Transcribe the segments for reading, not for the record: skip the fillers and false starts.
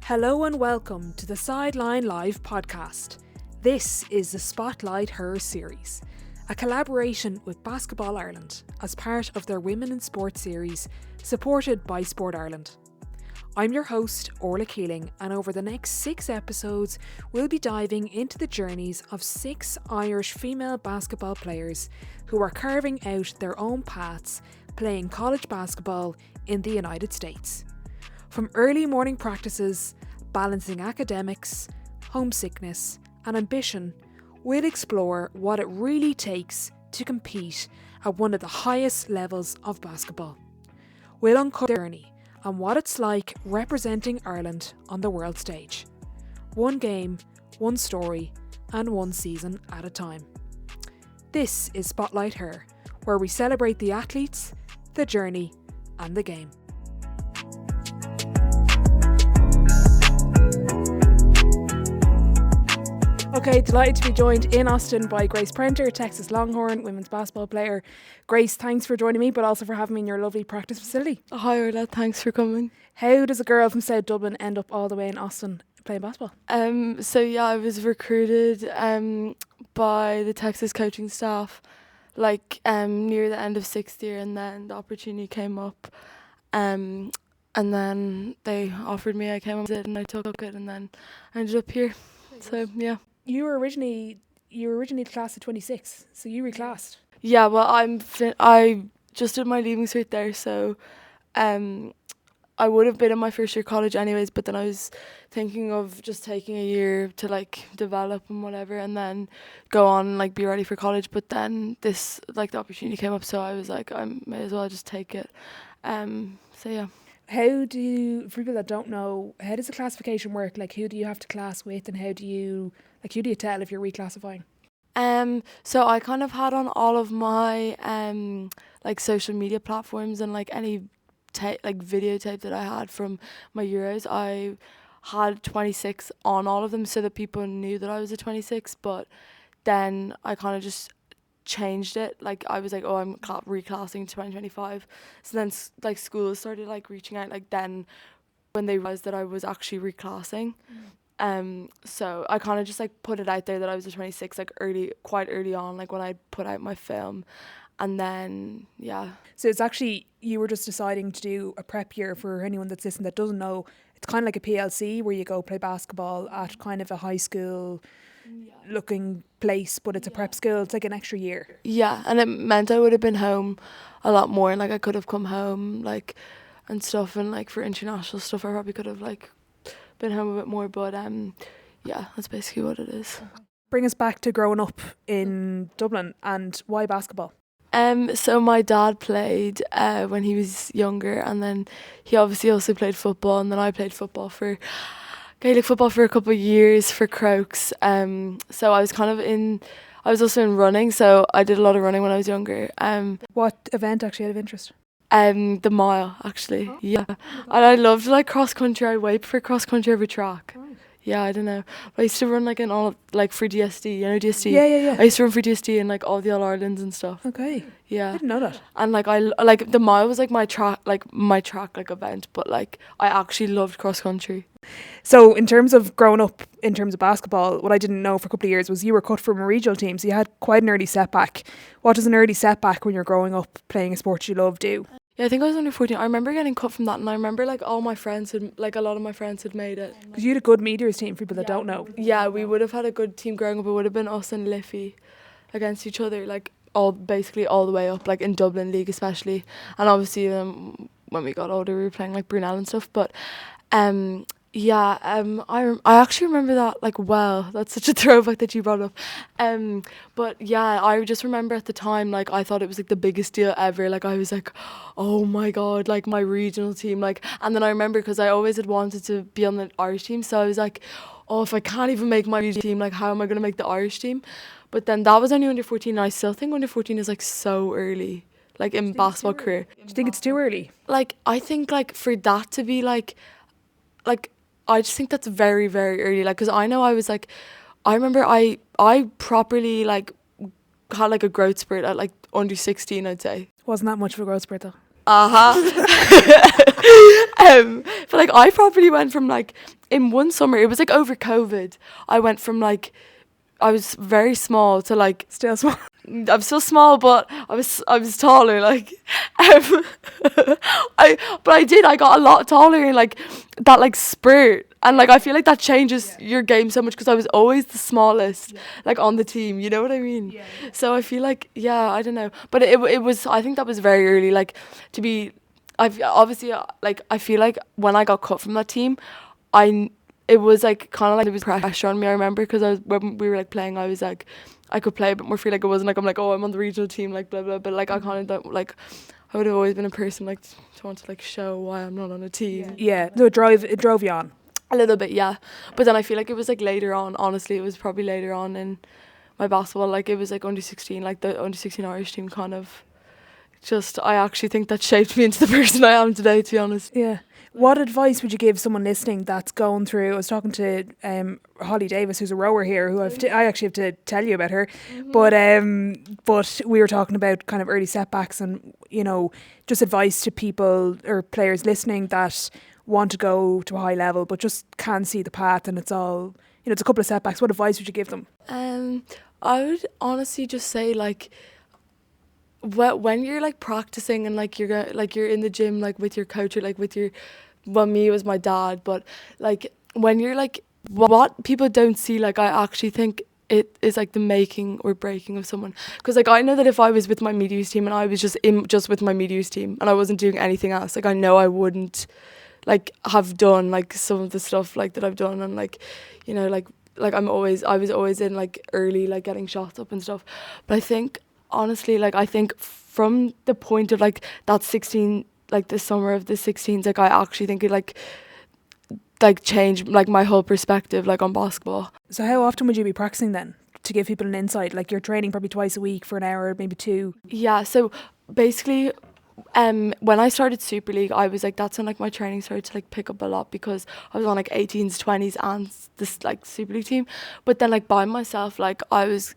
Hello and welcome to the Sideline Live podcast. This is the Spotlight Her series, a collaboration with Basketball Ireland as part of their Women in Sport series supported by Sport Ireland. I'm your host, Orla Keeling, and over the next 6 episodes, we'll be diving into the journeys of 6 Irish female basketball players who are carving out their own paths playing college basketball in the United States. From early morning practices, balancing academics, homesickness, and ambition, we'll explore what it really takes to compete at one of the highest levels of basketball. We'll uncover their journey and what it's like representing Ireland on the world stage. One game, one story, and one season at a time. This is Spotlight Her, where we celebrate the athletes, the journey, and the game. Okay, delighted to be joined in Austin by Grace Prenter, Texas Longhorn, women's basketball player. Grace, thanks for joining me, but also for having me in your lovely practice facility. Hi Orla, thanks for coming. How does a girl from South Dublin end up all the way in Austin playing basketball? I was recruited by the Texas coaching staff near the end of 6th year, and then the opportunity came up. And then they offered me, I came up with it and I took it, and then I ended up here. So yeah. You were originally the class of 26, so you reclassed. Yeah, well, I just did my leaving cert there, so I would have been in my first year college anyways, but then I was thinking of just taking a year to develop and whatever, and then go on be ready for college. But then this the opportunity came up, so I was like, I may as well just take it. So yeah. For people that don't know, how does the classification work? Who do you have to class with, and who do you tell if you're reclassifying? So I kind of had on all of my social media platforms and any videotape that I had from my Euros. I had 26 on all of them so that people knew that I was a 26, but then I kind of just changed it. I was I'm reclassing 2025. So then schools started reaching out then when they realized that I was actually reclassing. So I kind of just put it out there that I was a 26 quite early on, when I put out my film. And then yeah. So it's actually, you were just deciding to do a prep year. For anyone that's listening that doesn't know, it's kind of like a PLC where you go play basketball at kind of a high school looking place, but it's a prep school. It's an extra year. Yeah, and it meant I would have been home a lot more, and I could have come home and stuff, and for international stuff I probably could have been home a bit more, but yeah, that's basically what it is. Bring us back to growing up in Dublin, and why basketball? So my dad played when he was younger, and then he obviously also played football, and then I played Gaelic football for a couple of years for Crokes. So I was I was also in running, so I did a lot of running when I was younger. What event actually out of interest? The mile, actually. Oh. Yeah. And I loved cross country. I'd wait for cross country over track. Right. Yeah, I don't know. I used to run in all for DSD, you know DSD? Yeah. I used to run for DSD and all the All-Irelands and stuff. Okay. Yeah. I didn't know that. And the mile was my track event, but I actually loved cross country. So in terms of growing up in terms of basketball, what I didn't know for a couple of years was you were cut from a regional team, so you had quite an early setback. What does an early setback when you're growing up playing a sport you love do? Yeah, I think I was under 14. I remember getting cut from that, and I remember all my friends had a lot of my friends had made it. Because you had a good Meteors team, for people that don't know. Yeah, we would have had a good team growing up. It would have been us and Liffey against each other, basically all the way up, in Dublin League especially. And obviously when we got older we were playing Brunel and stuff, but I actually remember that well. That's such a throwback that you brought up. But yeah, I just remember at the time I thought it was the biggest deal ever. I was oh my god, my regional team, and then I remember because I always had wanted to be on the Irish team, so I was oh, if I can't even make my regional team, how am I going to make the Irish team? But then that was only under 14, and I still think under 14 is so early in basketball career. Do you think it's too early? I think for that to be I just think that's very, very early. Because I know I was I remember I properly had a growth spurt at under 16, I'd say. Wasn't that much of a growth spurt though? But I probably went from in one summer, it was like over COVID, I went from like, I was very small to like, Still small. I'm still small, but I was taller. Like, I got a lot taller in like that like spurt, and like I feel like that changes your game so much because I was always the smallest, like on the team. You know what I mean? Yeah. So I feel like I don't know, but it was, I think that was very early. Like to be, I've obviously like I feel like when I got cut from that team, it was like kind of like there was pressure on me. I remember because when we were like playing, I was like, I could play a bit more free. Like it wasn't like I'm like, oh, I'm on the regional team, like blah blah. But like I kind of don't like. I would have always been a person like to want to like show why I'm not on a team. Yeah, so it drove you on a little bit, yeah. But then I feel like it was like later on. Honestly, it was probably later on in my basketball. Like it was like under 16, like the under 16 Irish team kind of. Just I actually think that shaped me into the person I am today. To be honest. Yeah. What advice would you give someone listening that's going through? I was talking to Holly Davis, who's a rower here, who I actually have to tell you about her. Mm-hmm. But we were talking about kind of early setbacks and, you know, just advice to people or players listening that want to go to a high level but just can't see the path, and it's all, you know, it's a couple of setbacks. What advice would you give them? I would honestly just say like, when you're like practicing and like you're in the gym like with your coach or like with your, well, me it was my dad, but like when you're like, what people don't see, like I actually think it is like the making or breaking of someone. Because like I know that if I was with my Meteors team and I was just with my Meteors team and I wasn't doing anything else, like I know I wouldn't like have done like some of the stuff like that I've done, and like, you know, like I was always in like early like getting shots up and stuff. But I think honestly, like I think from the point of like that 16, like the summer of the 16s, like I actually think it like changed like my whole perspective like on basketball. So how often would you be practicing then, to give people an insight? Like you're training probably twice a week for an hour, maybe two. Yeah, so basically when I started Super League, I was like, that's when like my training started to like pick up a lot because I was on like 18s, 20s and this like Super League team. But then like by myself, like I was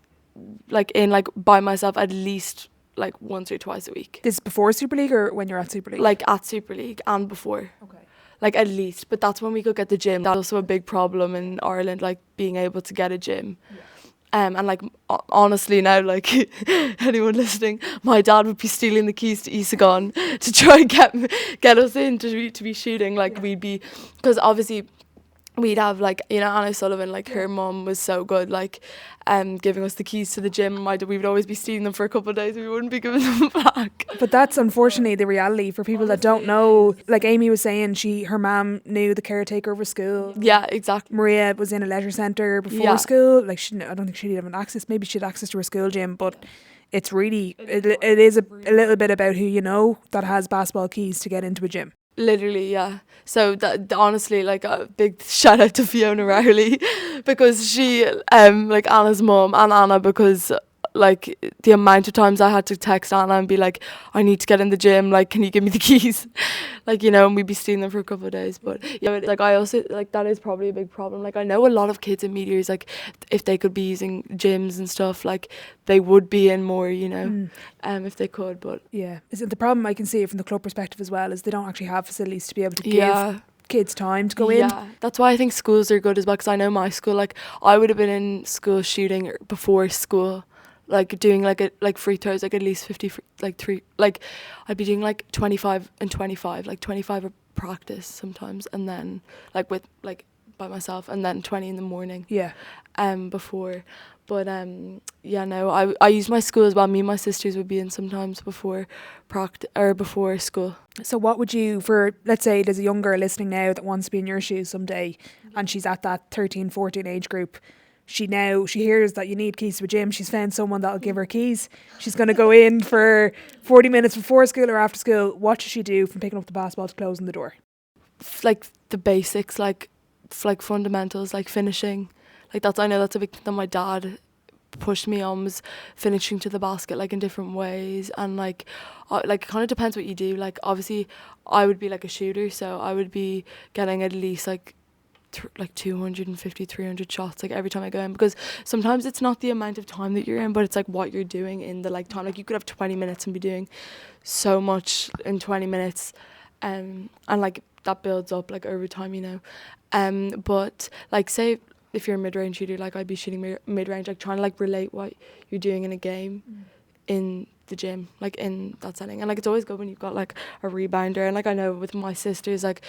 like in like by myself at least like once or twice a week. This is before Super League or when you're at Super League? Like at Super League and before. Okay. Like at least, but that's when we could get the gym. That's also a big problem in Ireland, like being able to get a gym. Yeah. And like honestly now, like anyone listening, my dad would be stealing the keys to AICCs to try and get us in to be shooting. Like we'd be, because obviously we'd have like, you know, Anna Sullivan, like her mum was so good, like giving us the keys to the gym. We would always be stealing them for a couple of days. We wouldn't be giving them back. But that's unfortunately the reality for people that don't know. Like Amy was saying, her mum knew the caretaker of her school. Yeah, exactly. Maria was in a leisure centre before school. Like I don't think she'd have access. Maybe she'd access to her school gym, but it's really it is a little bit about who you know that has basketball keys to get into a gym. Literally, yeah. So that honestly, like a big shout out to Fiona Rowley because she, like Anna's mum and Anna, because like the amount of times I had to text Anna and be like, I need to get in the gym, like can you give me the keys? Like, you know, and we'd be stealing them for a couple of days. But yeah, like I also, like that is probably a big problem. Like I know a lot of kids in Meteors, like if they could be using gyms and stuff, like they would be in more, you know, if they could. But yeah, is it the problem I can see it from the club perspective as well, is they don't actually have facilities to be able to give kids time to go in. Yeah, that's why I think schools are good as well, because I know my school, like I would have been in school shooting before school, like doing like free throws, like at least 50, like three, like I'd be doing like 25 and 25, like 25 a practice sometimes, and then like with like by myself, and then 20 in the morning. Yeah. Before, but yeah, no, I use my school as well. Me and my sisters would be in sometimes before practice or before school. So what would you, for let's say there's a young girl listening now that wants to be in your shoes someday, and she's at that 13, 14 age group. She hears that you need keys to a gym. She's found someone that'll give her keys. She's going to go in for 40 minutes before school or after school. What does she do from picking up the basketball to closing the door? Like the basics, like fundamentals, like finishing. Like I know that's a big thing that my dad pushed me on, was finishing to the basket, like in different ways. And like it kind of depends what you do. Like obviously I would be like a shooter, so I would be getting at least like 250, 300 shots like every time I go in, because sometimes it's not the amount of time that you're in, but it's like what you're doing in the like time. Like you could have 20 minutes and be doing so much in 20 minutes. and like that builds up like over time, you know. But like say if you're a mid-range shooter, like I'd be shooting mid-range, like trying to like relate what you're doing in a game in the gym, like in that setting. And like it's always good when you've got like a rebounder. And like I know with my sisters, like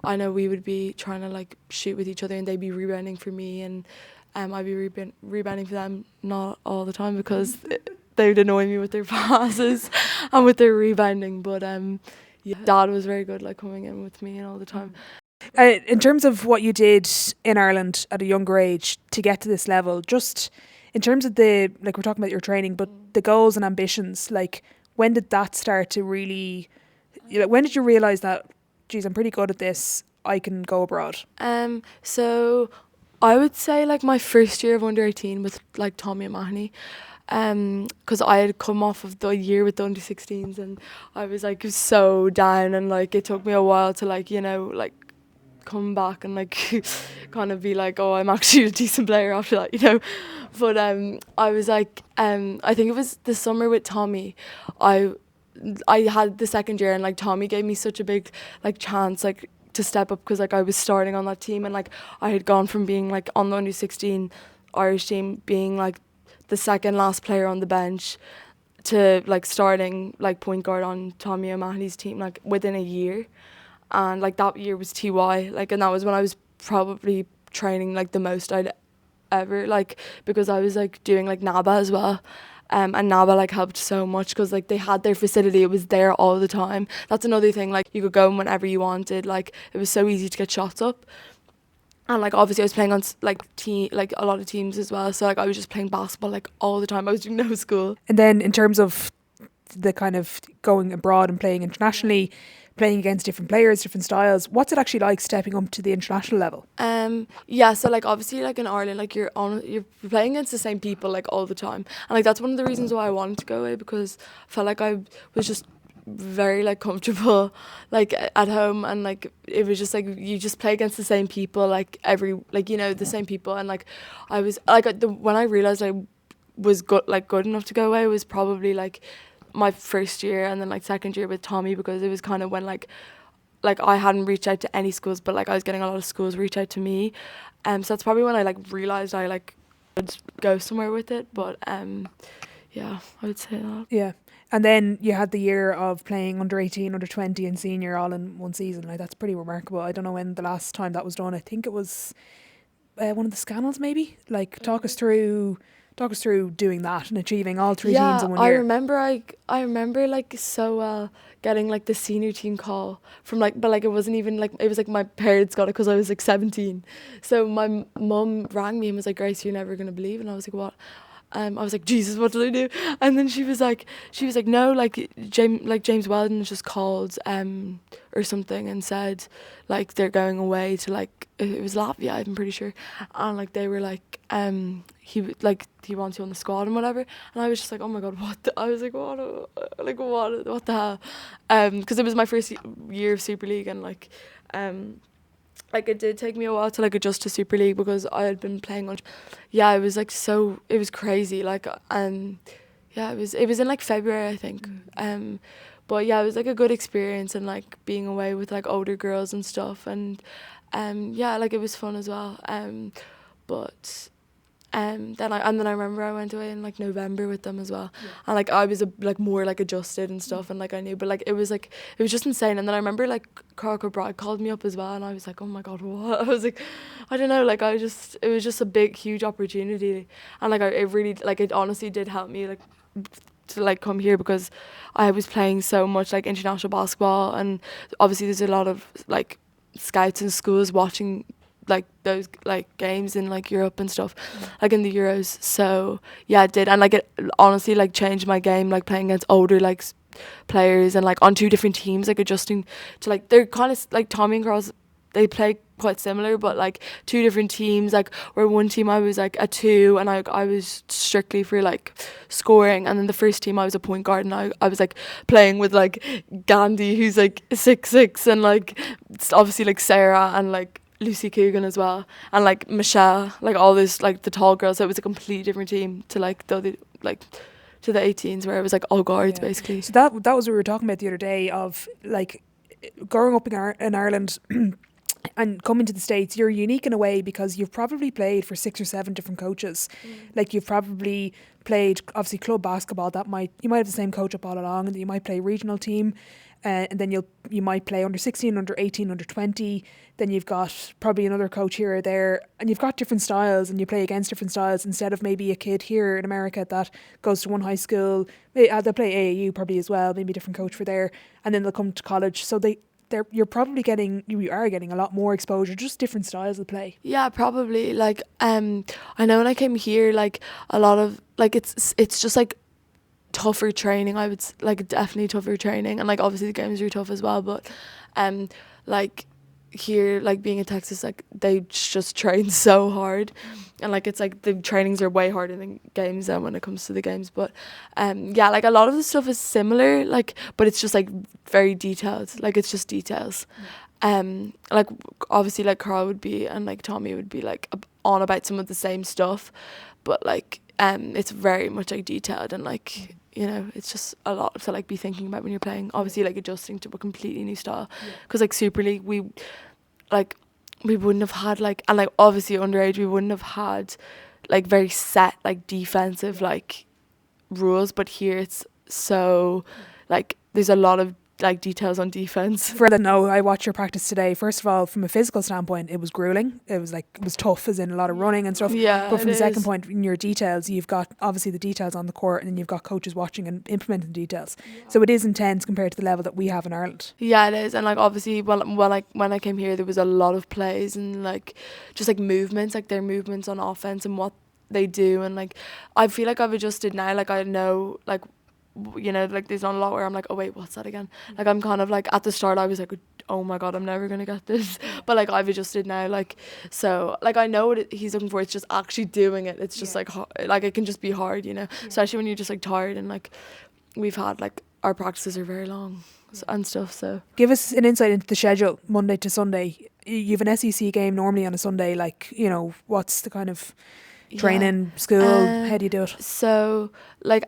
I know we would be trying to like shoot with each other and they'd be rebounding for me, and I'd be rebounding for them, not all the time because they would annoy me with their passes and with their rebounding. But yeah, Dad was very good, like coming in with me and all the time. In terms of what you did in Ireland at a younger age to get to this level, just in terms of the, like we're talking about your training, but the goals and ambitions, like when did that start to really, when did you realise that, geez, I'm pretty good at this, I can go abroad? So I would say like my first year of under 18 with like Tommy O'Mahony, because I had come off of the year with the under 16s and I was like so down, and like it took me a while to like, you know, like come back and like kind of be like, oh, I'm actually a decent player after that, you know. But I was like, I think it was the summer with Tommy, I had the second year, and like Tommy gave me such a big like chance like to step up, because like I was starting on that team, and like I had gone from being like on the under 16 Irish team, being like the second last player on the bench, to like starting like point guard on Tommy O'Mahony's team like within a year. And like that year was TY, like, and that was when I was probably training like the most I'd ever, like, because I was like doing like NABA as well. And NABA like helped so much because like they had their facility, it was there all the time. That's another thing, like you could go in whenever you wanted, like it was so easy to get shots up. And like obviously I was playing on like a lot of teams as well, so like I was just playing basketball like all the time. I was doing no school. And then in terms of the kind of going abroad and playing internationally, playing against different players, different styles, what's it actually like stepping up to the international level? Yeah, so like obviously like in Ireland, like you're playing against the same people like all the time, and like that's one of the reasons why I wanted to go away, because I felt like I was just very like comfortable like at home, and like it was just like you just play against the same people like like, you know, the same people. And like I was like when I realized I was good enough to go away was probably like my first year and then like second year with Tommy, because it was kind of when like I hadn't reached out to any schools, but like I was getting a lot of schools reach out to me, so that's probably when I like realized I like would go somewhere with it. But yeah, I would say that. Yeah. And then you had the year of playing under 18, under 20 and senior all in one season. Like that's pretty remarkable. I don't know when the last time that was done. I think it was one of the Scannels maybe. Like talk us through doing that and achieving all three teams in one year. I remember like so well getting like the senior team call from like, but like it wasn't even like, it was like my parents got it because I was like 17. So my mum rang me and was like, Grace, you're never gonna believe. And I was like, what? I was like, Jesus, what did I do? And then she was like, no, like James Weldon just called or something and said like they're going away to like, it was Latvia, I'm pretty sure, and like they were like he wants you on the squad and whatever. And I was just like, oh my god, I was like, what the hell, because it was my first year of Super League, and like it did take me a while to like adjust to Super League because I had been playing on. Yeah, it was like it was crazy. Like yeah, it was in like February, I think. But yeah, it was like a good experience, and like being away with like older girls and stuff, and yeah, like it was fun as well. But then I remember I went away in like November with them as well, and like I was like more like adjusted and stuff, and like I knew, but like it was just insane. And then I remember like Carl Bride called me up as well, and I was like, oh my god, what? I was like, I don't know, like it was just a big huge opportunity, and like it honestly did help me like to like come here, because I was playing so much like international basketball, and obviously there's a lot of like scouts in schools watching like those like games in like Europe and stuff, like in the Euros. So yeah, it did, and like it honestly like changed my game, like playing against older like players and like on two different teams, like adjusting to like they're kind of like Tommy and Carl's, they play quite similar, but like two different teams, like where one team I was like a 2 and I was strictly for like scoring, and then the first team I was a point guard, and I was like playing with like Gandhi, who's like 6'6", and like obviously like Sarah and like Lucy Coogan as well, and like Michelle, like all this like the tall girls. So it was a completely different team to like to the 18s, where it was like all guards basically. So that was what we were talking about the other day, of like growing up in Ireland and coming to the States, you're unique in a way because you've probably played for 6 or 7 different coaches. Like you've probably played obviously club basketball. You might have the same coach up all along, and you might play regional team, and then you might play under 16, under 18, under 20. Then you've got probably another coach here or there, and you've got different styles, and you play against different styles instead of maybe a kid here in America that goes to one high school. They'll play AAU probably as well, maybe a different coach for there, and then they'll come to college. So you are getting a lot more exposure, just different styles of play. Yeah, probably. Like, I know when I came here, like a lot of like it's just like tougher training. I would like definitely tougher training, and like obviously the games are tough as well. But, like here, like being in Texas, like they just train so hard, and like it's like the trainings are way harder than games when it comes to the games. But yeah, like a lot of the stuff is similar, like, but it's just like very detailed, like it's just details. Like obviously like Carl would be and like Tommy would be like on about some of the same stuff, but like it's very much like detailed, and like, you know, it's just a lot to like be thinking about when you're playing, obviously like adjusting to a completely new style, because like Super League we wouldn't have had like, and like obviously underage we wouldn't have had like very set like defensive like rules, but here it's so like there's a lot of like details on defense. For that, no, I watched your practice today. First of all, from a physical standpoint, it was grueling. It was tough, as in a lot of running and stuff. Yeah, but from the second point, in your details, you've got obviously the details on the court, and then you've got coaches watching and implementing the details. So it is intense compared to the level that we have in Ireland. Yeah, it is. And like obviously when I came here, there was a lot of plays and like just like movements, like their movements on offense and what they do, and like I feel like I've adjusted now. Like I know, like, you know, like there's not a lot where I'm like, oh wait, what's that again? Like I'm kind of like, at the start I was like, oh my god, I'm never gonna get this, but like I've adjusted now, like, so like I know what he's looking for. It's just actually doing it. It's just like it can just be hard, you know, especially when you're just like tired, and like we've had like our practices are very long and stuff. So give us an insight into the schedule Monday to Sunday. You've an SEC game normally on a Sunday, like, you know, what's the kind of training, school, how do you do it? So like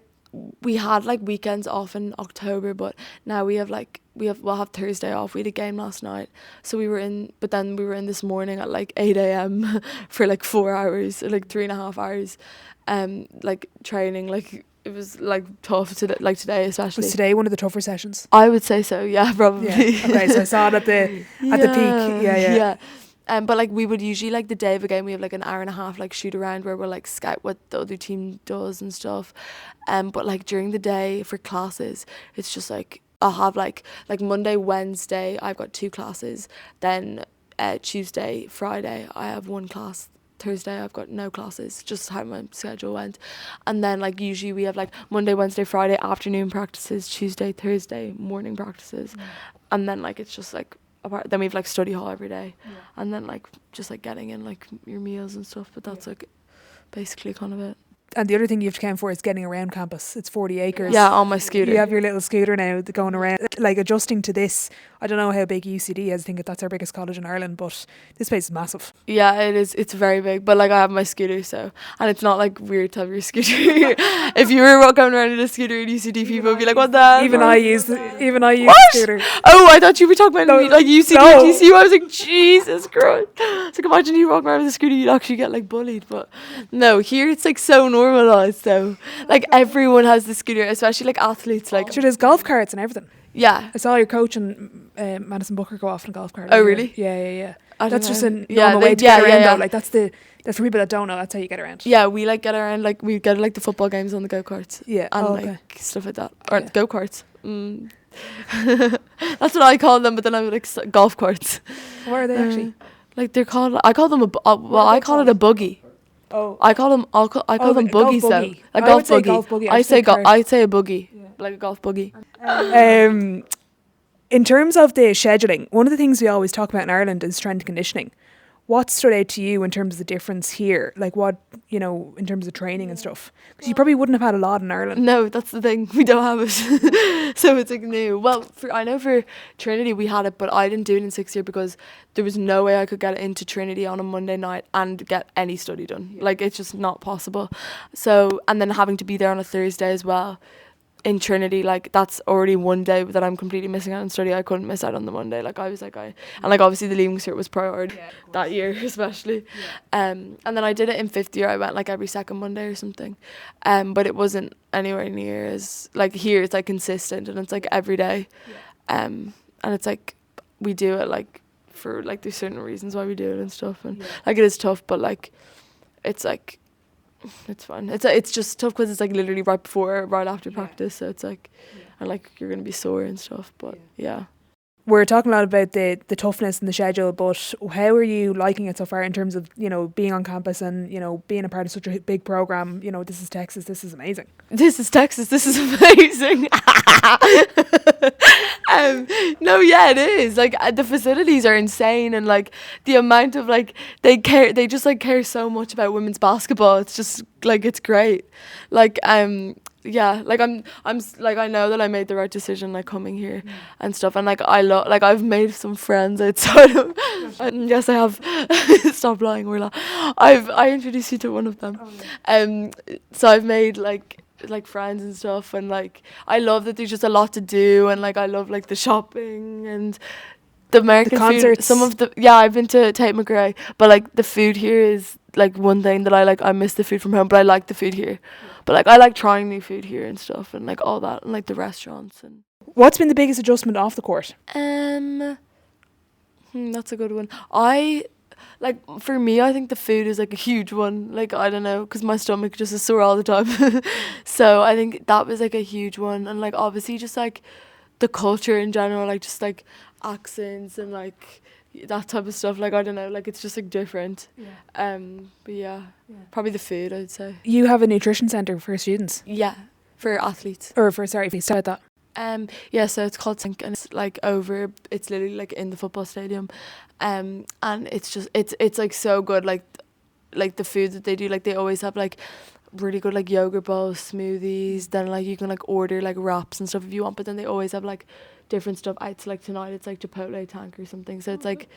we had like weekends off in October, but now we'll have Thursday off. We had a game last night, so but then we were in this morning at like 8 a.m. for like 4 hours, or like 3.5 hours, like training. Like it was like tough like today especially. Was today one of the tougher sessions? I would say so, yeah, probably. Yeah. Okay, so I saw it at the peak. Yeah. But like we would usually, like the day of a game, we have like an hour and a half like shoot around where we'll like scout what the other team does and stuff. But like during the day for classes, it's just like I'll have like Monday, Wednesday I've got 2 classes. Then Tuesday, Friday I have 1 class. Thursday I've got no classes, just how my schedule went. And then like usually we have like Monday, Wednesday, Friday afternoon practices, Tuesday, Thursday morning practices. And then like it's just like then we have like study hall every day, and then like just like getting in like your meals and stuff, but that's like basically kind of it. And the other thing you have to count for is getting around campus. It's 40 acres. Yeah, on my scooter. You have your little scooter now going around. Like adjusting to this, I don't know how big UCD is. I think that's our biggest college in Ireland, but this place is massive. Yeah, it is. It's very big. But like I have my scooter, so, and it's not like weird to have your scooter. If you were going around in a scooter in UCD, people would be like, what the hell? Even I use the scooter. Oh, I thought you were talking about like UCD and TCU. I was like, Jesus Christ. It's like, imagine you walking around with a scooter, you'd actually get like bullied. But no, here it's like so normalised. So like everyone has the scooter, especially like athletes. Like sure, there's golf carts and everything. Yeah, I saw your coach and Madison Booker go off in a golf cart. Oh really? Yeah. That's just a normal way to get around though. Like that's for people that don't know, that's how you get around. Yeah, we like get around, like we get like the football games on the go-karts. Yeah. And like stuff like that. Or go-karts. That's what I call them, but then I'm like golf carts. What are they actually? Like they're called, I call them I call it a buggy. Oh. I call them buggies though. A golf buggy. I say a buggy. Yeah. Like a golf buggy. In terms of the scheduling, one of the things we always talk about in Ireland is strength and conditioning. What stood out to you in terms of the difference here? Like what, you know, in terms of training and stuff? Because you probably wouldn't have had a lot in Ireland. No, that's the thing. We don't have it. So it's like new. Well, I know for Trinity we had it, but I didn't do it in 6th year because there was no way I could get into Trinity on a Monday night and get any study done. Yeah. Like it's just not possible. So, and then having to be there on a Thursday as well. in Trinity, like that's already one day that I'm completely missing out on study. I couldn't miss out on the Monday. Like I was like and like obviously the leaving cert was priority that year especially. And then I did it in 5th year. I went like every second Monday or something. But it wasn't anywhere near as like here. It's like consistent and it's like every day. And it's like we do it like for like there's certain reasons why we do it and stuff, and like it is tough, but like it's like it's fun. It's just tough because it's like literally right after practice, so it's like and like you're gonna be sore and stuff, but yeah. We're talking a lot about the toughness and the schedule, but how are you liking it so far in terms of, you know, being on campus and, you know, being a part of such a big program? You know, this is Texas, this is amazing. This is Texas, this is amazing. No, yeah, it is. Like the facilities are insane, and like the amount of like they just like care so much about women's basketball. It's just like it's great. Like yeah, like I'm like I know that I made the right decision like coming here and stuff, and like I love like I've made some friends outside of yes I have. Stop lying, Orla. I introduced you to one of them. So I've made like friends and stuff, and like I love that there's just a lot to do, and like I love like the shopping and the American concerts. Food. Some of the I've been to Tate McRae, but like the food here is like one thing that I miss the food from home, but I like the food here. But like I like trying new food here and stuff, and like all that, and like the restaurants. And what's been the biggest adjustment off the court? That's a good one. Like for me, I think the food is like a huge one. Like I don't know, because my stomach just is sore all the time. So I think that was like a huge one, and like obviously just like the culture in general, like just like accents and like that type of stuff. Like I don't know, like it's just like different. But yeah, probably the food, I'd say. You have a nutrition centre for students? Yeah, for athletes. Or for if you start that. Yeah, so it's called Sync, and it's like it's literally like in the football stadium, and it's just it's like so good, like the food that they do, like they always have like really good like yogurt bowls, smoothies, then like you can like order like wraps and stuff if you want, but then they always have like different stuff out. So like tonight it's like Chipotle tank or something, so it's like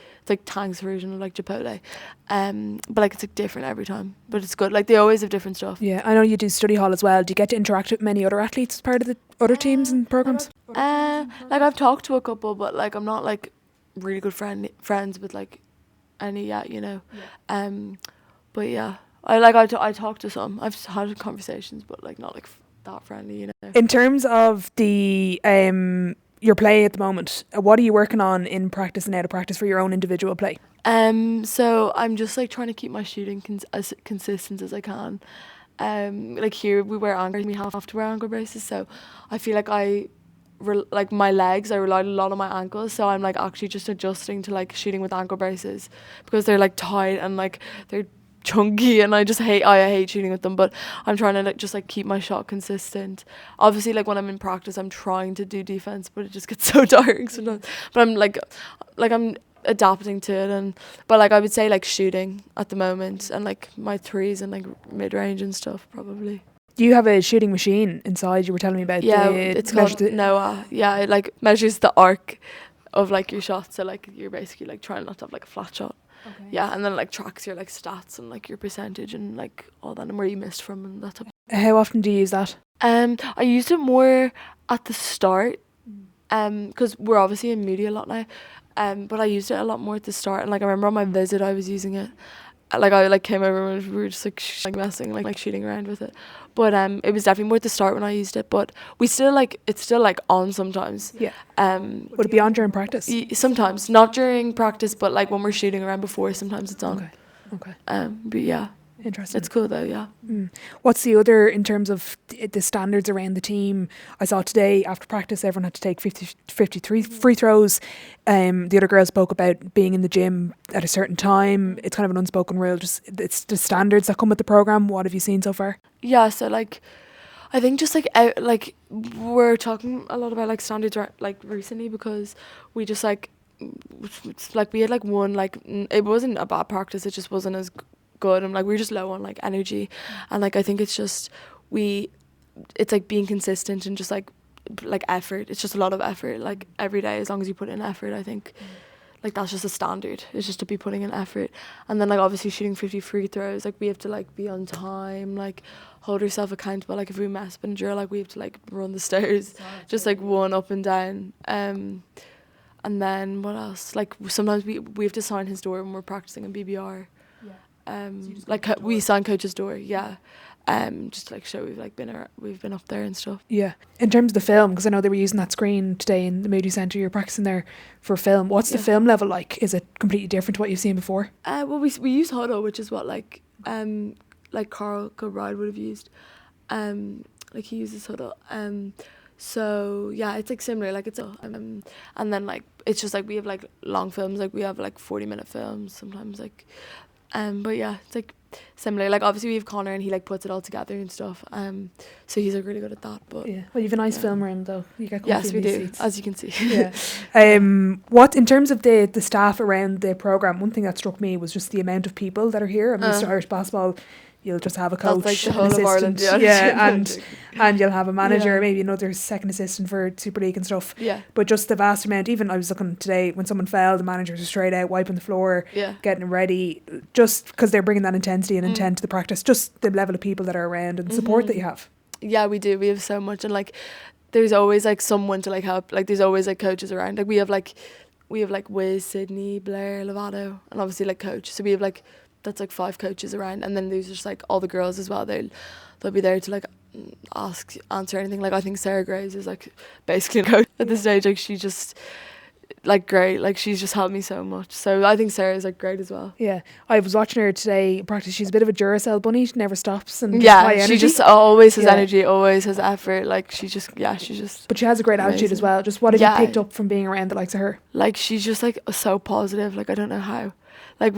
Tank's version of like Chipotle, but like it's like different every time, but it's good. Like they always have different stuff. Yeah, I know you do study hall as well. Do you get to interact with many other athletes as part of the other teams and programs? Like I've talked to a couple, but like I'm not like really good friends with like any yet, you know. But yeah, I talk to some. I've had conversations, but like not like that friendly, you know. In terms of the your play at the moment, what are you working on in practice and out of practice for your own individual play? So I'm just like trying to keep my shooting as consistent as I can. Like here we wear ankle, we have to wear ankle braces, so I feel like like my legs, I relied a lot on my ankles, so I'm like actually just adjusting to like shooting with ankle braces because they're like tight and like they're chunky, and I hate shooting with them, but I'm trying to like just like keep my shot consistent. Obviously like when I'm in practice I'm trying to do defense, but it just gets so tiring sometimes, but I'm like I'm adapting to it, but like I would say like shooting at the moment, and like my threes and like mid-range and stuff probably. Do you have a shooting machine inside? You were telling me about. Yeah, it's called Noah. Yeah, it like measures the arc of like your shot, so like you're basically like trying not to have like a flat shot. Okay. Yeah, and then like tracks your like stats and like your percentage and like all that, and where you missed from and that type. How often do you use that? I used it more at the start, because we're obviously in media a lot now, but I used it a lot more at the start, and like I remember on my visit I was using it. Like I like came over and we were just like messing, like shooting around with it, but it was definitely more at the start when I used it, but we still like it's still like on sometimes. Yeah. Would it be on during practice? Sometimes, not during practice, but like when we're shooting around before, sometimes it's on. Okay. But yeah. Interesting. It's cool though, yeah. What's the other in terms of the standards around the team? I saw today after practice everyone had to take 53 free throws. The other girls spoke about being in the gym at a certain time. It's kind of an unspoken rule. Just it's the standards that come with the program. What have you seen so far? Yeah, so like I think just like we're talking a lot about like standards like recently, because we just like we had like one like it wasn't a bad practice, it just wasn't as good, and like we were just low on like energy, and like I think it's just it's like being consistent and just like effort. It's just a lot of effort, like every day, as long as you put in effort, I think like that's just a standard. It's just to be putting in effort. And then like obviously shooting 50 free throws, like we have to like be on time, like hold ourselves accountable. Like if we mess up in a drill, like we have to like run the stairs, just like one up and down. And then what else? Like sometimes we have to sign his door when we're practicing in BBR. So like we sign coach's door, just to like show we've been up there and stuff. Yeah. In terms of the film, because I know they were using that screen today in the Moody Centre, you're practicing there for film. What's the film level like? Is it completely different to what you've seen before? Well, we use Huddle, which is what like Carl Kilbride would have used. Like he uses Huddle. So yeah, it's like similar. Like it's and then like it's just like we have like long films. Like we have like 40-minute films sometimes. Like, but yeah, it's like similar. Like obviously we have Connor and he like puts it all together and stuff. So he's like really good at that. But yeah, well, you've a nice film room though. You get yes, we do, seats. as you can see. Yeah. What in terms of the staff around the program? One thing that struck me was just the amount of people that are here. I'm used to Irish basketball. You'll just have a coach, like the an whole of assistant, Ireland, and you'll have a manager, maybe another second assistant for Super League and stuff. Yeah. But just the vast amount. Even I was looking today when someone fell, the managers are straight out wiping the floor, getting it ready, just because they're bringing that intensity and intent to the practice. Just the level of people that are around and the support that you have. Yeah, we do. We have so much, and like there's always like someone to like help. Like there's always like coaches around. Like we have like Wiz, Sydney, Blair, Lovato, and obviously like coach. So we have like. That's like 5 coaches around, and then there's just like all the girls as well. They'll be there to like answer anything. Like I think Sarah Graves is like basically a coach at this stage. Like she's just like great. Like she's just helped me so much. So I think Sarah's like great as well. Yeah, I was watching her today practice. She's a bit of a Duracell bunny. She never stops and she just always has energy, always has effort. Like she's just. But she has a great attitude as well. Just what have you picked up from being around the likes of her? Like she's just like so positive. Like I don't know how. Like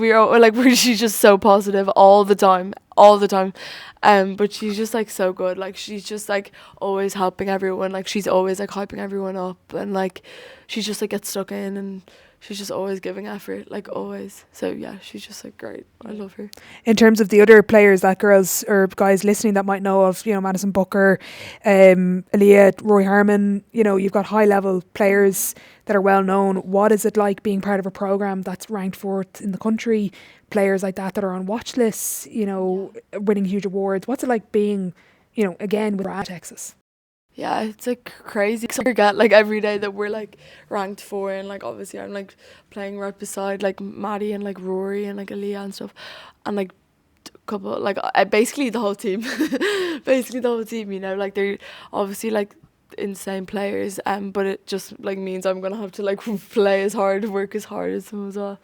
she's just so positive all the time. But she's just like so good. Like she's just like always helping everyone. Like she's always like hyping everyone up, and like she just like gets stuck in, and she's just always giving effort, like always. So yeah, she's just like great. I love her. In terms of the other players that girls or guys listening that might know of, Madison Booker, Aaliyah, Roy Harmon, you've got high level players that are well known. What is it like being part of a program that's ranked 4th in the country? Players like that are on watch lists, winning huge awards. What's it like being, again with Texas? Yeah, it's like crazy. I forget like every day that we're like ranked 4, and like obviously I'm like playing right beside like Maddie and like Rory and like Aaliyah and stuff, and like a couple like basically the whole team, like they're obviously like insane players, but it just like means I'm gonna have to like play as hard, work as hard as them as well.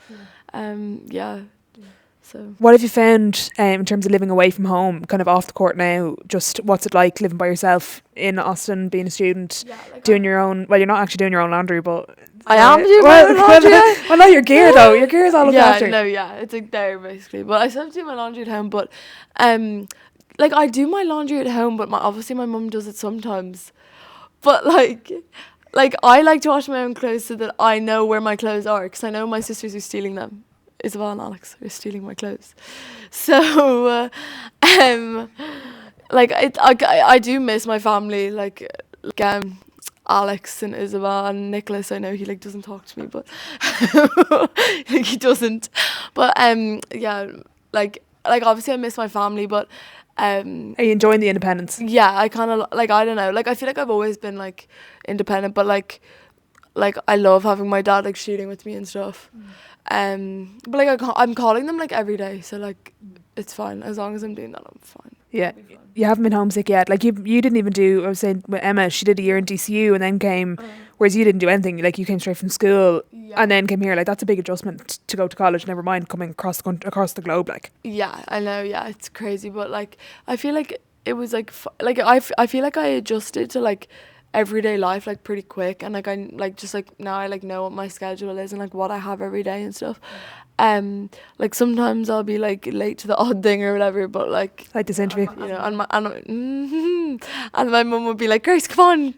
So what have you found in terms of living away from home, kind of off the court now? Just what's it like living by yourself in Austin, being a student, doing your own? Well, you're not actually doing your own laundry, but I am doing my own laundry. Well, not your gear though. Your gear is all looked after. It's like there basically. But I still do my laundry at home. But like I do my laundry at home, but obviously my mum does it sometimes. But like I like to wash my own clothes so that I know where my clothes are, because I know my sisters are stealing them. Isabel and Alex are stealing my clothes. So, like I do miss my family, like Alex and Isabel and Nicholas. I know he like doesn't talk to me, but he doesn't. But like obviously I miss my family, but are you enjoying the independence? Yeah, I kind of like, I don't know, like I feel like I've always been like independent, but like I love having my dad like shooting with me and stuff. But like I'm calling them like every day, so like it's fine as long as I'm doing that. I'm fine. Yeah, you haven't been homesick yet. Like you didn't even do. I was saying with Emma, she did a year in DCU and then came, whereas you didn't do anything. Like you came straight from school and then came here. Like that's a big adjustment to go to college. Never mind coming across the globe. Like yeah, I know. Yeah, it's crazy, but like I feel like it was like I feel like I adjusted to like everyday life like pretty quick, and like I like just like now I like know what my schedule is and like what I have every day and stuff. Like sometimes I'll be like late to the odd thing or whatever, but like this interview, and my mum would be like, Grace, come on,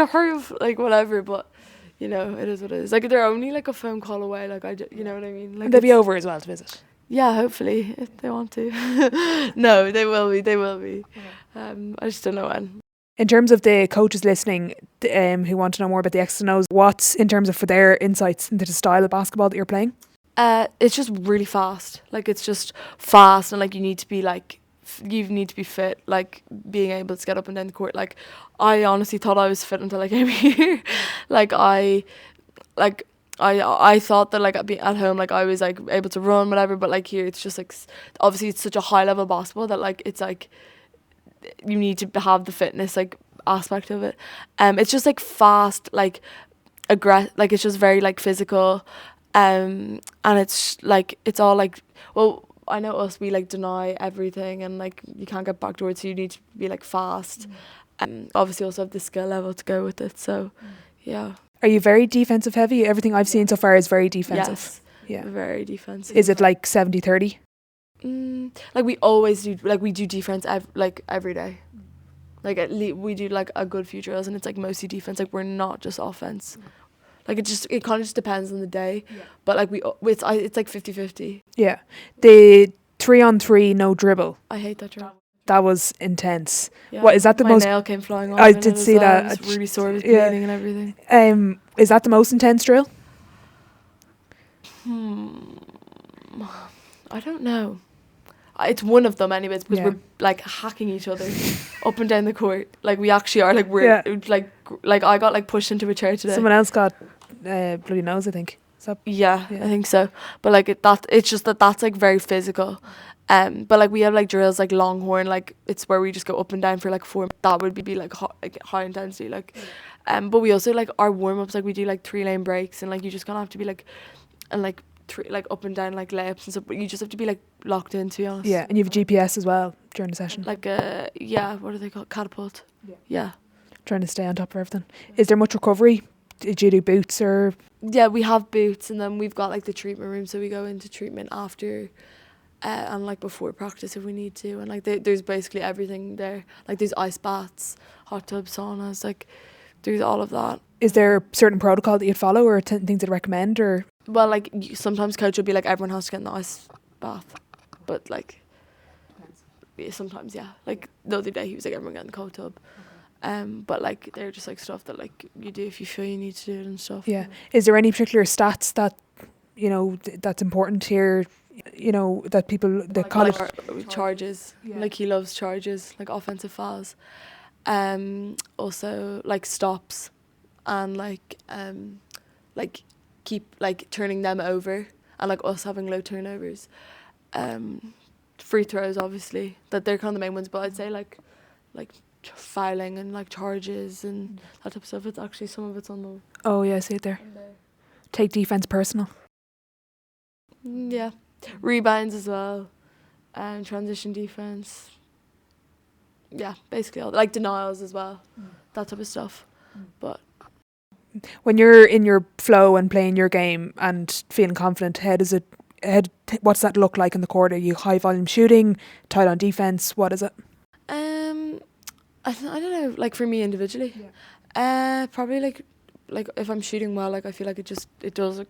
hurry up, like whatever. But it is what it is. Like they're only like a phone call away. Like you know what I mean. Like and they'll be over as well to visit. Yeah, hopefully if they want to. No, they will be. I just don't know when. In terms of the coaches listening who want to know more about the X's and O's, what's in terms of for their insights into the style of basketball that you're playing? It's just really fast. Like, it's just fast, and like you need to be fit, like being able to get up and down the court. Like, I honestly thought I was fit until I came here. I thought that like at home, like I was like able to run whatever, but like here it's just like obviously it's such a high level basketball that like it's like you need to have the fitness like aspect of it. It's just like fast, like like it's just very like physical, and it's like it's all like, well, I know us, we like deny everything and like you can't get backdoored, so you need to be like fast, and obviously also have the skill level to go with it. So yeah. Are you very defensive heavy? Everything I've seen so far is very defensive. Yes. Yeah. Very defensive. Is it like 70-30? Like we always do, like we do defense every day. Like at least we do like a good few drills and it's like mostly defense. Like we're not just offense. Like it kind of just depends on the day. Yeah. But like it's like 50-50. Yeah. The 3-on-3 no dribble. I hate that drill. That was intense. Yeah. What is that the My most? nail came flying off. I did see that. It was really sore. It was bleeding and everything. Is that the most intense drill? I don't know. It's one of them anyways, because we're like hacking each other up and down the court. Like we actually are, like we're like I got like pushed into a chair today. Someone else got bloody nose, I think. Yeah, I think so. But like it's just that's like very physical. But like we have like drills like longhorn, like it's where we just go up and down for like 4. That would be like high intensity, like. But we also like our warm ups, like we do like 3-lane breaks, and like you just kind of have to be like, and like like up and down like layups and stuff. But you just have to be like locked in, to be honest. Yeah, and you have a GPS as well during the session. Like what are they called? Catapult. Yeah. Trying to stay on top of everything. Is there much recovery? Did you do boots or? Yeah, we have boots, and then we've got like the treatment room, so we go into treatment after. And like before practice if we need to, and like there's basically everything there. Like there's ice baths, hot tubs, saunas, like there's all of that. Is there a certain protocol that you'd follow or things you'd recommend, or? Well, like sometimes coach will be like everyone has to get in the ice bath, but like sometimes like the other day he was like everyone get in the cold tub. But like they're just like stuff that like you do if you feel you need to do it and stuff. Yeah. Is there any particular stats that that's important here? That people that call it charges. Like he loves charges, like offensive fouls. Also like stops, and like keep like turning them over, and like us having low turnovers. Free throws, obviously, that they're kind of the main ones. But I'd say like fouling and like charges and that type of stuff. It's actually some of it's on the. Oh yeah, I see it there. Take defense personal. Yeah. Rebounds as well, and transition defense. Yeah, basically all like denials as well, that type of stuff. But when you're in your flow and playing your game and feeling confident, what's that look like in the court? Are you high volume shooting, tight on defense? What is it? I don't know. Like for me individually, probably like if I'm shooting well, like I feel like it does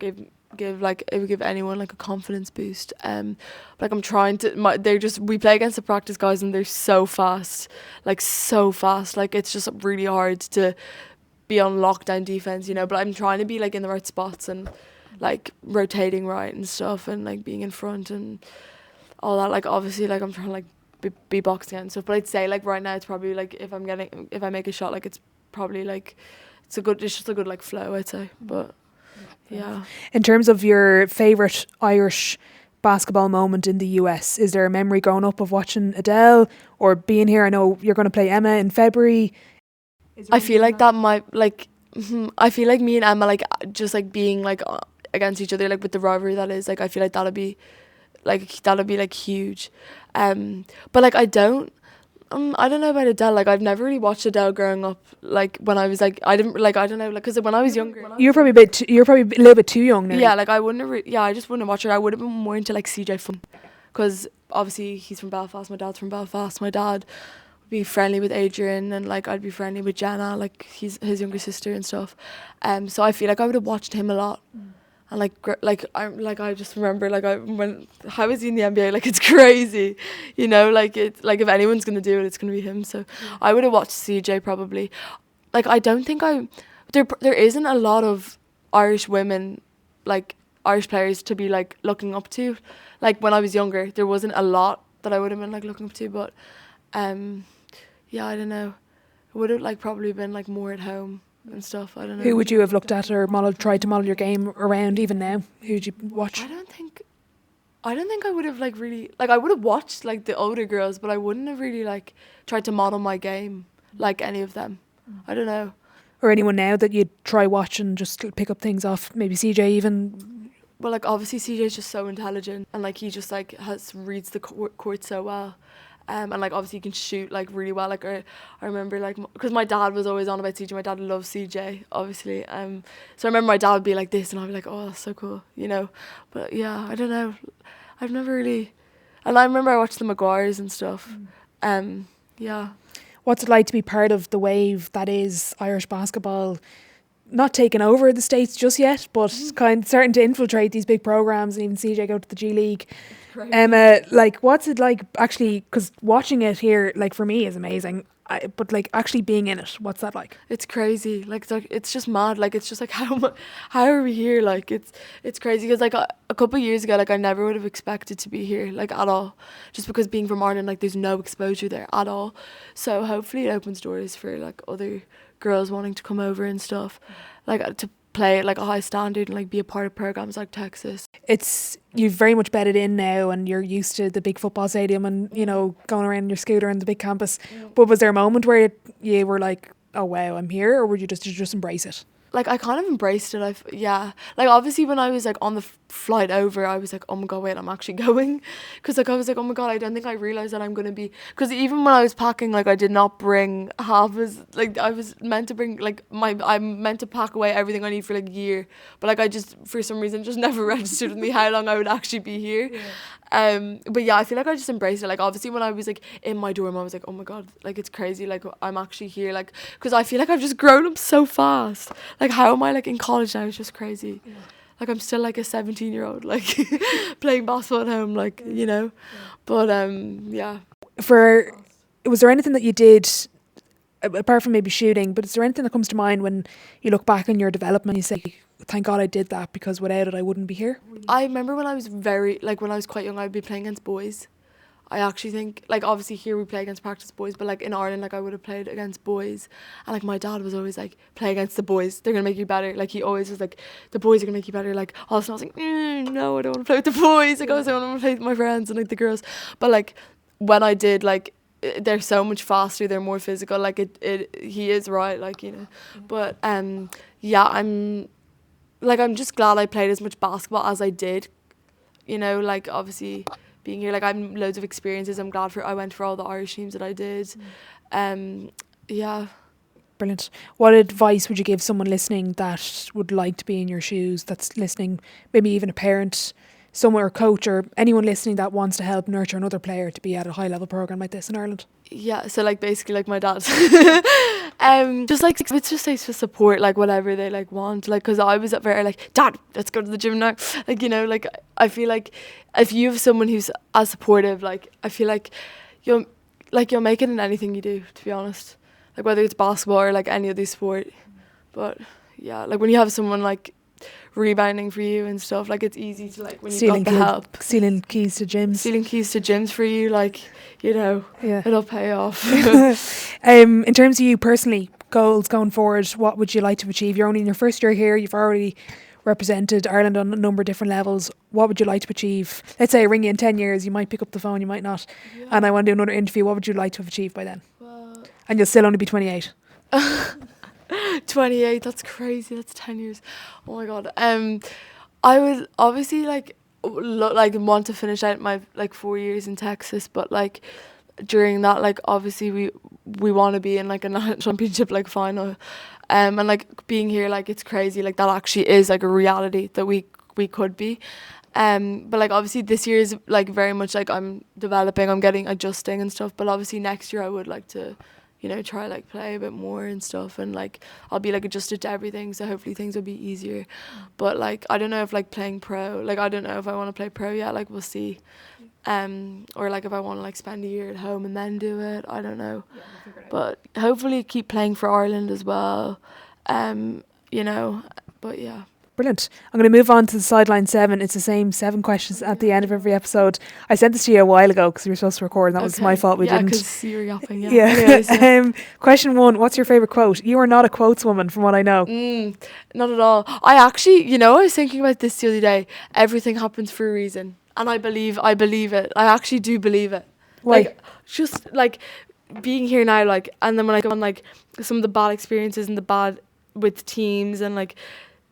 give like it would give anyone like a confidence boost. Like I'm trying to we play against the practice guys and they're so fast. Like it's just really hard to be on lockdown defense, but I'm trying to be like in the right spots and like rotating right and stuff, and like being in front and all that. Like obviously like I'm trying to like be boxing out and stuff, but I'd say like right now it's probably like if I make a shot, like it's probably like it's just a good like flow, I'd say. But yeah. In terms of your favourite Irish basketball moment in the US, is there a memory growing up of watching Adele or being here? I know you're going to play Emma in February. I feel like that might like I feel like me and Emma like just like being like against each other, like with the rivalry that is, like I feel like that'll be like huge. But like I don't know about Adele. Like I've never really watched Adele growing up. Like when I was like I don't know, like because when I was younger, you're probably a little bit too young now. Yeah, like I just wouldn't watch her. I would have been more into like CJ Fun, because obviously he's from Belfast. My dad's from Belfast. My dad would be friendly with Adrian, and like I'd be friendly with Jenna, like he's his younger sister and stuff. So I feel like I would have watched him a lot, And I just remember when how was he in the NBA? Like, it's crazy, you know. Like, it's like if anyone's gonna do it, it's gonna be him. So I would have watched CJ probably. Like, I don't think there isn't a lot of Irish women, like Irish players, to be like looking up to. Like, when I was younger, there wasn't a lot that I would have been like looking up to. But yeah, I don't know. It would have like probably been like more at home and stuff. I don't know. Who would you have looked at or tried to model your game around even now? Who would you watch? I don't think I would have like really, like, I would have watched like the older girls, but I wouldn't have really like tried to model my game like any of them. I don't know. Or anyone now that you'd try watch and just pick up things off, maybe CJ even? Well, like, obviously CJ's just so intelligent, and like he just like reads the court so well. And like obviously he can shoot like really well. Like I remember like, because my dad was always on about CJ. My dad loves CJ, obviously. So I remember my dad would be like this, and I'd be like, oh, that's so cool, you know. But yeah, I don't know. I've never really. And I remember I watched the Maguires and stuff. Yeah. What's it like to be part of the wave that is Irish basketball? Not taking over the States just yet, but kind of starting to infiltrate these big programs, and even CJ go to the G League. Like, what's it like actually? Because watching it here, like, for me, is amazing. But like actually being in it, what's that like? It's crazy. Like it's just mad. Like, it's just like how are we here? Like, it's crazy because like a couple of years ago, like I never would have expected to be here, like, at all. Just because being from Ireland, like, there's no exposure there at all. So hopefully it opens doors for like other girls wanting to come over and stuff, like to play at like a high standard and like be a part of programs like Texas. You've very much bedded in now, and you're used to the big football stadium and, you know, going around in your scooter and the big campus. But was there a moment where you were like, oh wow, I'm here, or did you just embrace it? Like, I kind of embraced it. Yeah. Like, obviously when I was like on the flight over, I was like, oh my God, wait, I'm actually going. Because like I was like, oh my God, I don't think I realised that I'm going to be. Because even when I was packing, like, I did not bring half as, like, I was meant to bring, like, I'm meant to pack away everything I need for like a year. But like I just, for some reason, just never registered with me how long I would actually be here. But yeah, I feel like I just embraced it. Like, obviously when I was like in my dorm, I was like, oh my God, like, it's crazy. Like, I'm actually here. Like, because I feel like I've just grown up so fast. Like, how am I like in college now? It's just crazy. Like, I'm still like a 17-year-old, like playing basketball at home, like, you know. But yeah. Was there anything that you did apart from maybe shooting, but is there anything that comes to mind when you look back on your development and you say, thank God I did that, because without it I wouldn't be here? I remember when I was when I was quite young, I'd be playing against boys. I actually think, like, obviously here we play against practice boys, but like in Ireland, like, I would have played against boys. And like my dad was always like, play against the boys, they're gonna make you better. Like, he always was like, the boys are gonna make you better. Like, all of a sudden I was like, no, I don't want to play with the boys. Like, I want to play with my friends and like the girls. But like when I did, like, they're so much faster, they're more physical. Like, he is right, like, you know. But yeah, I'm just glad I played as much basketball as I did, you know. Like, obviously being here, like, I have loads of experiences. I'm glad I went for all the Irish teams that I did. Yeah. Brilliant. What advice would you give someone listening that would like to be in your shoes, that's listening, maybe even a parent, someone, or a coach, or anyone listening that wants to help nurture another player to be at a high level program like this in Ireland? Yeah, so like basically like my dad, just like, it's just like to support like whatever they like want, like, because I was very like, Dad, let's go to the gym now, like, you know. Like, I feel like if you have someone who's as supportive, like, I feel like you'll make it in anything you do, to be honest, like whether it's basketball or like any other sport. But yeah, like when you have someone like rebounding for you and stuff, like, it's easy to, like, when you've got the help, stealing keys to gyms for you, like, you know. Yeah, it'll pay off. In terms of you personally, goals going forward, what would you like to achieve? You're only in your first year here, you've already represented Ireland on a number of different levels. What would you like to achieve? Let's say I ring you in 10 years, you might pick up the phone, you might not, and I want to do another interview. What would you like to have achieved by then? Well, and you'll still only be 28. 28, that's crazy, that's 10 years. Oh my God. I would obviously like want to finish out my like 4 years in Texas, but like during that, like, obviously we want to be in like a national championship like final, and like being here, like, it's crazy, like that actually is like a reality that we could be. But like obviously this year is like very much like I'm developing, I'm adjusting and stuff, but obviously next year I would like to you know, try like play a bit more and stuff, and like I'll be like adjusted to everything, so hopefully things will be easier. But like I don't know if like playing pro, like I don't know if I want to play pro yet, like we'll see. Or like if I want to like spend a year at home and then do it, I don't know. Yeah, we'll figure it out. But hopefully keep playing for Ireland as well. You know, but yeah. Brilliant. I'm going to move on to the sideline 7. It's the same 7 questions at the end of every episode. I sent this to you a while ago because we were supposed to record, and that was my fault we didn't. Yeah, because you were yapping. Yeah. Yeah. Anyways, yeah. Question 1, what's your favourite quote? You are not a quotes woman, from what I know. Not at all. I actually, you know, I was thinking about this the other day. Everything happens for a reason. And I believe it. I actually do believe it. Why? Like, just like being here now, like, and then when I go on like some of the bad experiences and the bad with teams and like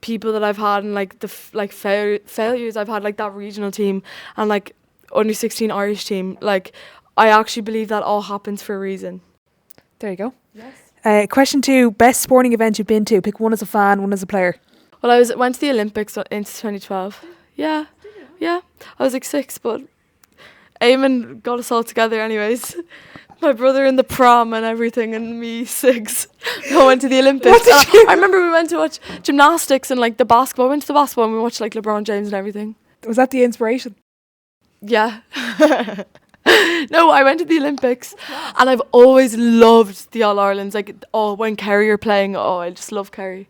people that I've had and like the failures I've had, like that regional team and like under 16 Irish team, like I actually believe that all happens for a reason. There you go. Yes. Question 2, best sporting event you've been to. Pick one as a fan, one as a player. Well, I went to the Olympics in 2012. Yeah. Yeah. I was like 6, but Eamon got us all together anyways. My brother in the prom and everything, and me 6. We all went to the Olympics. I remember we went to watch gymnastics and like the basketball. We went to the basketball and we watched like LeBron James and everything. Was that the inspiration? Yeah. No, I went to the Olympics and I've always loved the All-Irelands. Like, when Kerry are playing, I just love Kerry.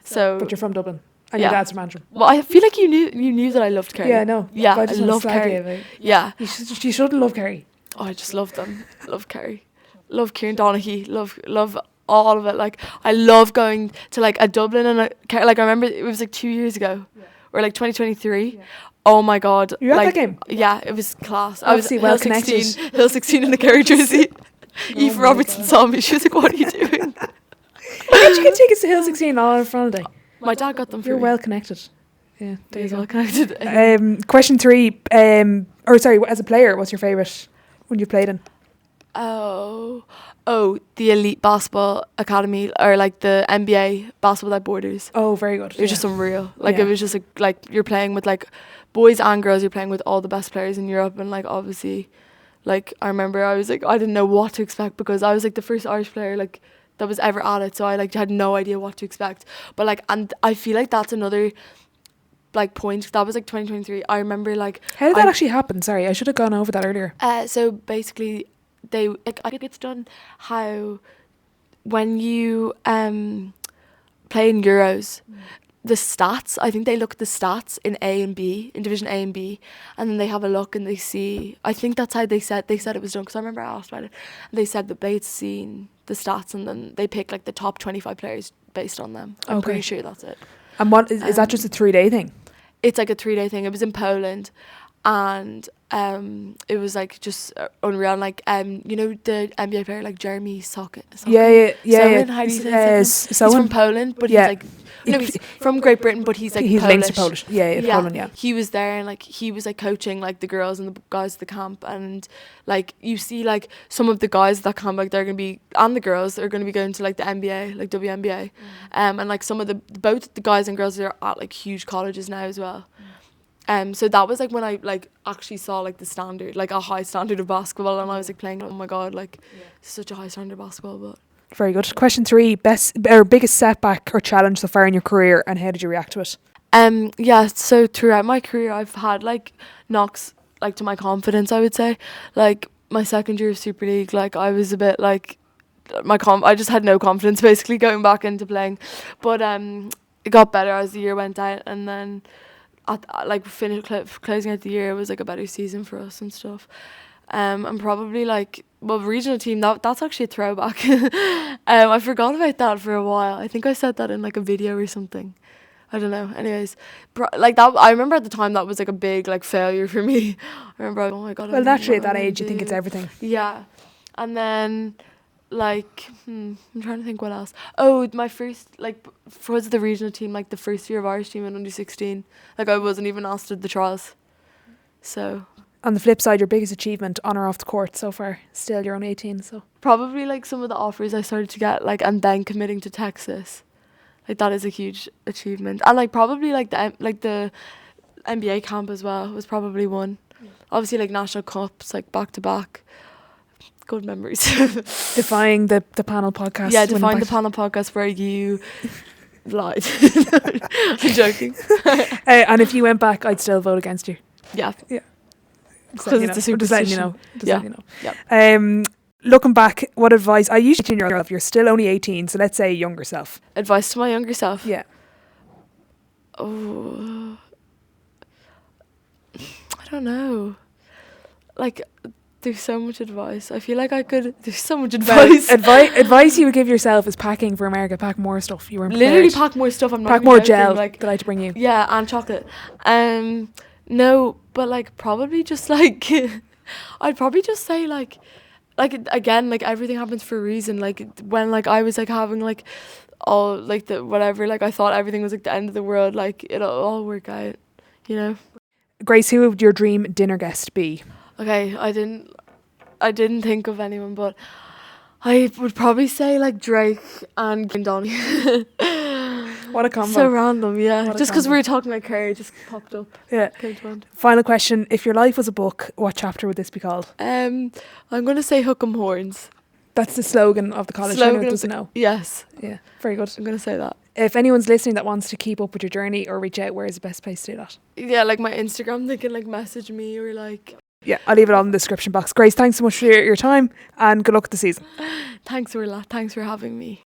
So, But you're from Dublin. And Yeah. your dad's from Antrim. well, I feel like you knew that I loved Kerry. Yeah, I know. Yeah, But I just wanna love slag Kerry. you about it. Yeah. You shouldn't love Kerry. Oh, I just love them. Love Kerry. Love Kieran Donaghy. Love all of it. Like, I love going to like a Dublin and like I remember it was like 2 years ago, or like 2023. Yeah. Oh my God! You were at like, that game? Yeah, it was class. Obviously I was well Hill 16, connected. Hill 16 in the Kerry jersey. Eve my Robertson God. saw me. She was like, "What are you doing?" How did you get tickets to Hill 16 all on a Friday? My dad got them for You're me. well connected. Yeah, there you He's go. well connected. Question 3, as a player, what's your favourite one you played in? The elite basketball academy, or like the NBA basketball at Borders. Oh, very good. It was just unreal. Like, Yeah. it was just like you're playing with like boys and girls. You're playing with all the best players in Europe, and like obviously, like I remember I was like I didn't know what to expect because I was like the first Irish player like that was ever at it, so I like had no idea what to expect. But like, and I feel like that's another like point. That was like 2023. I remember like How did that actually happen? Sorry, I should have gone over that earlier. so basically they like I think it's done how when you play in Euros, the stats, I think they look at the stats in A and B, in Division A and B, and then they have a look and they see, I think that's how they said it was done, because I remember I asked about it, and they said that they'd seen the stats and then they pick like the top 25 players based on them. I'm Okay. pretty sure that's it. And what is that just a 3-day thing? It's like a 3-day thing. It was in Poland, and it was like just unreal. Like you know the NBA player like Jeremy Sokin. Yeah. Sohan, how do you say his second name? He's from Poland, but Yeah. he's like no, he's from Great Britain, but he's like He's Polish. linked to Polish. Yeah, Poland, yeah. He was there, and like he was like coaching like the girls and the guys at the camp, and like you see like some of the guys at that camp, like they're gonna be, and the girls are gonna be going to like the NBA, like WNBA, and like some of both the guys and girls are at like huge colleges now as well. So that was like when I like actually saw like the standard, like a high standard of basketball, and I was like playing, oh my God, like such a high standard of basketball. But Very good. Question 3, best or biggest setback or challenge so far in your career, and how did you react to it? So throughout my career I've had like knocks like to my confidence, I would say. Like my second year of Super League, like I was a bit like I just had no confidence basically going back into playing. But it got better as the year went out, and then like closing out the year, it was like a better season for us and stuff. And probably like, well, regional team, that's actually a throwback. I forgot about that for a while. I think I said that in like a video or something. I don't know. Anyways, like that, I remember at the time that was like a big like failure for me. I remember, oh my God. Well, naturally at what that am I age, you think do? it's everything. Yeah. And then like, I'm trying to think what else. Oh, my first, like, for the regional team, like the first year of Irish team in under 16, like I wasn't even asked at the trials. So On the flip side, your biggest achievement on or off the court so far? Still, you're only 18, so. probably like some of the offers I started to get, like, and then committing to Texas. Like that is a huge achievement. And like probably like the NBA camp as well was probably one. Obviously like national cups, like back to back. good memories. Defying the panel podcast. Yeah, defying the panel podcast where you lied. I'm joking. And if you went back, I'd still vote against you. Yeah. Yeah. Because it's a superstition. Just letting you know. Yeah. Letting you know. Looking back, what advice? I usually tell yourself, you're still only 18, so let's say younger self. Advice to my younger self? Yeah. Oh, I don't know. Like, there's so much advice. I feel like there's so much advice. Advice you would give yourself is packing for America. Pack more stuff. You weren't prepared. Literally pack more stuff. I'm not pack more gel that I had to bring you. Yeah, and chocolate. No, but like probably just like I'd probably just say like again, like everything happens for a reason. Like when like I was like having like all like the whatever, like I thought everything was like the end of the world, like it'll all work out, you know. Grace, who would your dream dinner guest be? Okay, I didn't think of anyone, but I would probably say like Drake and Donny. What a combo. So random, yeah. Just because we were talking about Carrie, just popped up. Yeah. Final question. If your life was a book, what chapter would this be called? I'm going to say Hook 'em Horns. That's the slogan of the college. Anyone doesn't know. Yes. Yeah. Very good. I'm going to say that. If anyone's listening that wants to keep up with your journey or reach out, where is the best place to do that? Yeah, like my Instagram, they can like message me or like... Yeah, I'll leave it on in the description box. Grace, thanks so much for your time and good luck with the season. Thanks, Orla. Thanks for having me.